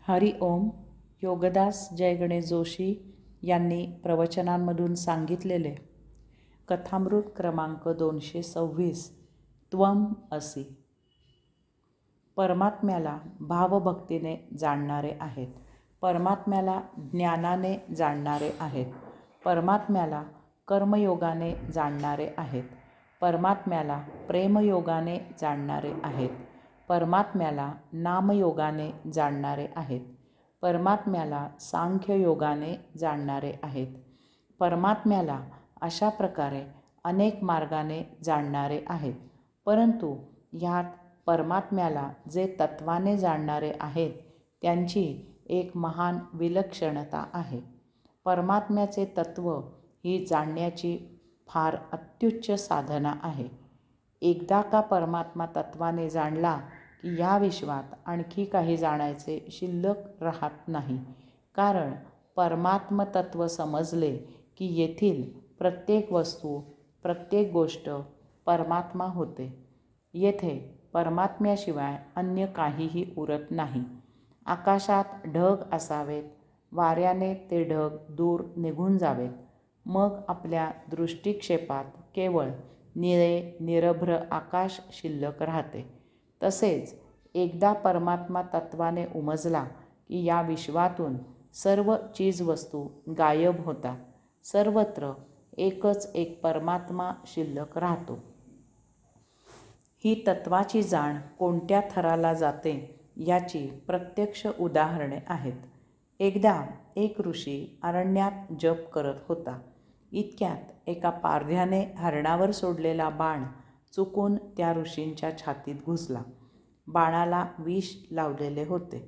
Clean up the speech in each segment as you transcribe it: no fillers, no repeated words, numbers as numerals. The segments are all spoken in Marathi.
हरि ओम. योगदास जय गणेश जोशी यांनी प्रवचनांमधून सांगितलेले कथामृत क्रमांक 226 त्वम असि. परमात्म्याला भावभक्तीने जाणणारे आहेत, परमात्म्याला ज्ञानाने जाणणारे आहेत, परमात्म्याला कर्मयोगाने जाणणारे आहेत, परमात्म्याला प्रेमयोगाने जाणणारे आहेत, परमात्म्याला नामयोगाने जाणणारे आहेत, परमात्म्याला सांख्ययोगाने जाणणारे आहेत, परमात्म्याला अशा प्रकारे अनेक मार्गाने जाणणारे आहेत. परंतु ह्यात परमात्म्याला जे तत्वाने जाणणारे आहेत त्यांची एक महान विलक्षणता आहे. परमात्म्याचे तत्व ही जाणण्याची फार अत्युच्च साधना आहे. एकदा का परमात्मा तत्वाने जाणला की या विश्वात आणखी काही जाणायचे शिल्लक राहत नाही. कारण परमात्मतत्व समजले की येथील प्रत्येक वस्तू, प्रत्येक गोष्ट परमात्मा होते. येथे परमात्म्याशिवाय अन्य काहीही उरत नाही. आकाशात ढग असावेत, वाऱ्याने ते ढग दूर निघून जावेत, मग आपल्या दृष्टिक्षेपात केवळ निळे निरभ्र आकाश शिल्लक राहते. तसेच एकदा परमात्मा तत्वाने उमजला की या विश्वातून सर्व चीजवस्तू गायब होतात. सर्वत्र एकच एक परमात्मा शिल्लक राहतो. ही तत्वाची जाण कोणत्या थराला जाते याची प्रत्यक्ष उदाहरणे आहेत. एकदा एक ऋषी अरण्यात जप करत होता. इतक्यात एका पारध्याने हरणावर सोडलेला बाण चुकून त्या ऋषींच्या छातीत घुसला. बाणाला विष लावलेले होते.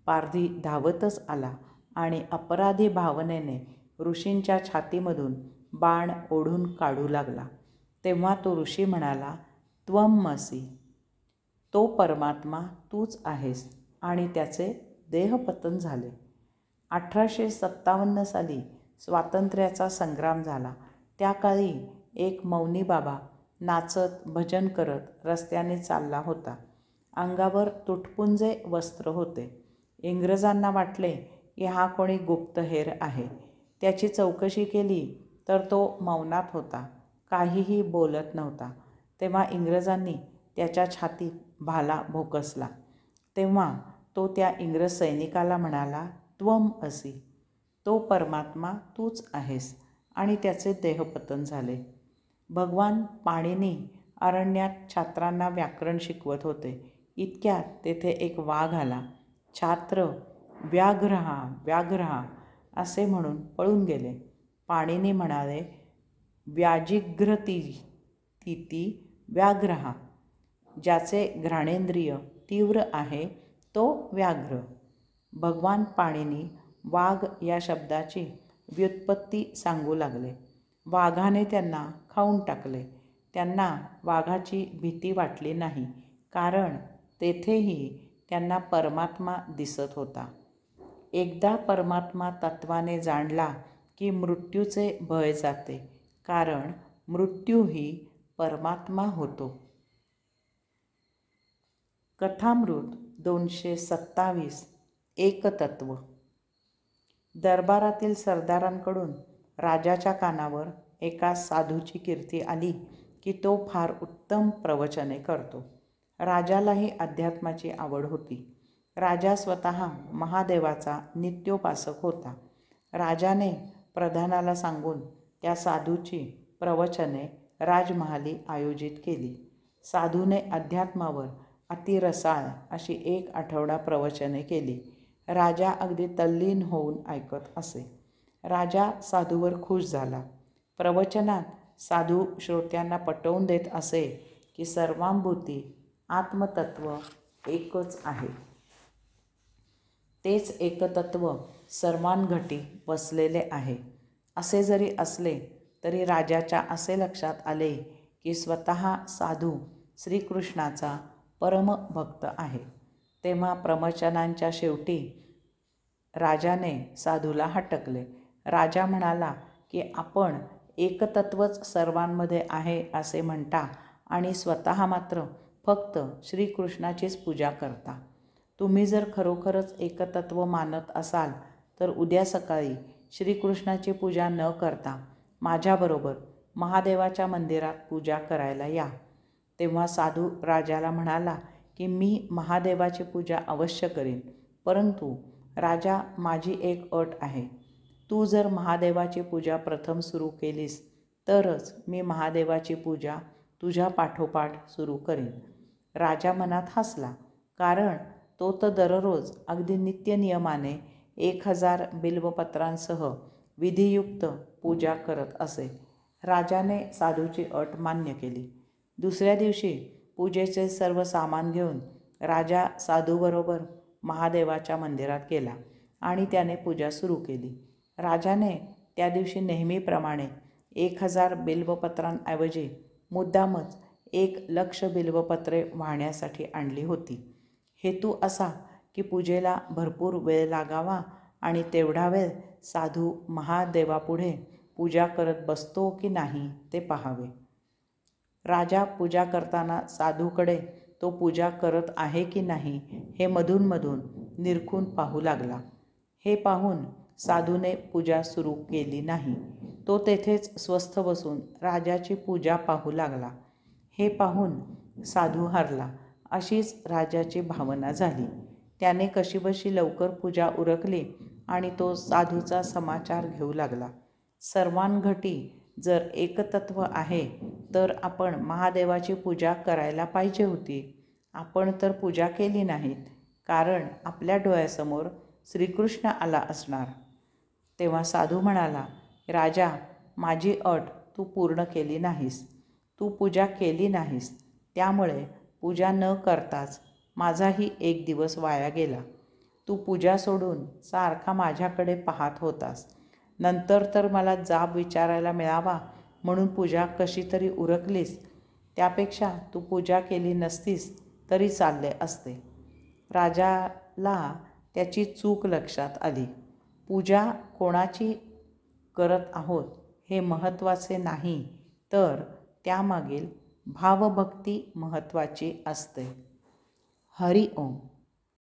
पारधी धावतच आला आणि अपराधी भावनेने ऋषींच्या छातीमधून बाण ओढून काढू लागला. तेव्हा तो ऋषी म्हणाला, त्वमसि. तो परमात्मा तूच आहेस. आणि त्याचे देहपतन झाले. 1857 साली स्वातंत्र्याचा संग्राम झाला. त्या काळी एक मौनी बाबा नाचत भजन करत रस्त्याने चालला होता. अंगावर तुटपुंजे वस्त्र होते. इंग्रजांना वाटले की हा कोणी गुप्तहेर आहे. त्याची चौकशी केली तर तो मौनात होता, काहीही बोलत नव्हता. तेव्हा इंग्रजांनी त्याच्या छातीत भाला भोकसला. तेव्हा तो त्या इंग्रज सैनिकाला म्हणाला, त्वम असि. तो परमात्मा तूच आहेस. आणि त्याचे देहपतन झाले. भगवान पाणिनी अरण्यात छात्रांना व्याकरण शिकवत होते. इतक्यात तेथे एक वाघ आला. छात्र व्याघ्रः व्याघ्रः असे म्हणून पळून गेले. पाणिनी म्हणाले, व्याजिघ्रतीति व्याघ्रः. ज्याचे घ्राणेंद्रिय तीव्र आहे तो व्याघ्र. भगवान पाणिनी वाघ या शब्दाची व्युत्पत्ती सांगू लागले. वाघाने त्यांना खाऊन टाकले. त्यांना वाघाची भीती वाटली नाही, कारण तेथेही त्यांना परमात्मा दिसत होता. एकदा परमात्मा तत्वाने जाणला की मृत्यूचे भय जाते, कारण मृत्यूही परमात्मा होतो. कथामृत 227 एकतत्व. दरबारातील सरदारांकडून राजाच्या कानावर एका साधूची कीर्ती आली की तो फार उत्तम प्रवचने करतो. राजालाही अध्यात्माची आवड होती. राजा स्वतः महादेवाचा नित्योपासक होता. राजाने प्रधानाला सांगून त्या साधूची प्रवचने राजमहाली आयोजित केली. साधूने अध्यात्मावर अतिरसाळ अशी 1 आठवडा प्रवचने केली. राजा अगदी तल्लीन होऊन ऐकत असे. राजा साधूवर खुश झाला. प्रवचनात साधू श्रोत्यांना पटवून देत असे की सर्वांभूती आत्मतत्व एकच आहे. तेच एकतत्व सर्वांघटी वसलेले आहे. असे जरी असले तरी राजाच्या असे लक्षात आले की स्वतः साधू श्रीकृष्णाचा परमभक्त आहे. तेव्हा प्रवचनांच्या शेवटी राजाने साधूला हटकले. राजा म्हणाला की आपण एकतत्वच सर्वांमध्ये आहे असे म्हणता आणि स्वतः मात्र फक्त श्रीकृष्णाचीच पूजा करता. तुम्ही जर खरोखरच एकतत्व मानत असाल तर उद्या सकाळी श्रीकृष्णाची पूजा न करता माझ्याबरोबर महादेवाच्या मंदिरात पूजा करायला या. तेव्हा साधू राजाला म्हणाला की मी महादेवाची पूजा अवश्य करीन, परंतु राजा, माझी एक अट आहे. तू जर महादेवाची पूजा प्रथम सुरू केलीस तरच मी महादेवाची पूजा तुझ्या पाठोपाठ सुरू करीन. राजा मनात हसला, कारण तो तर दररोज अगदी नित्यनियमाने 1000 बिल्वपत्रांसह विधियुक्त पूजा करत असे. राजाने साधूची अट मान्य केली. दुसऱ्या दिवशी पूजेचे सर्व सामान घेऊन राजा साधूबरोबर महादेवाच्या मंदिरात गेला आणि त्याने पूजा सुरू केली. राजाने त्या दिवशी नेहमीप्रमाणे 1000 बिल्वपत्रांऐवजी मुद्दामच 1,00,000 बिल्वपत्रे वाहण्यासाठी आणली होती. हेतू असा की पूजेला भरपूर वेळ लागावा आणि तेवढा वेळ साधू महादेवापुढे पूजा करत बसतो की नाही ते पाहावे. राजा पूजा करताना साधूकडे तो पूजा करत आहे की नाही हे मधूनमधून निरखून पाहू लागला. हे पाहून साधूने पूजा सुरू केली नाही. तो तेथेच स्वस्थ बसून राजाची पूजा पाहू लागला. हे पाहून साधू हरला अशीच राजाची भावना झाली. त्याने कशीबशी लवकर पूजा उरकली आणि तो साधूचा समाचार घेऊ लागला. सर्वांगठी जर एकतत्व आहे तर आपण महादेवाची पूजा करायला पाहिजे होती. आपण तर पूजा केली नाहीत, कारण आपल्या डोळ्यासमोर श्रीकृष्ण आला असणार. तेव्हा साधू म्हणाला, राजा, माझी अट तू पूर्ण केली नाहीस. तू पूजा केली नाहीस, त्यामुळे पूजा न करताच माझाही एक दिवस वाया गेला. तू पूजा सोडून सारखा माझ्याकडे पाहत होतास. नंतर तर मला जाब विचारायला मिळावा म्हणून पूजा कशी तरी उरकलीस. त्यापेक्षा तू पूजा केली नसतीस तरी चालले असते. राजाला त्याची चूक लक्षात आली. पूजा कोणाची करत आहोत हे महत्त्वाचे नाही, तर त्यामागील भावभक्ती महत्त्वाची असते. हरि ओम.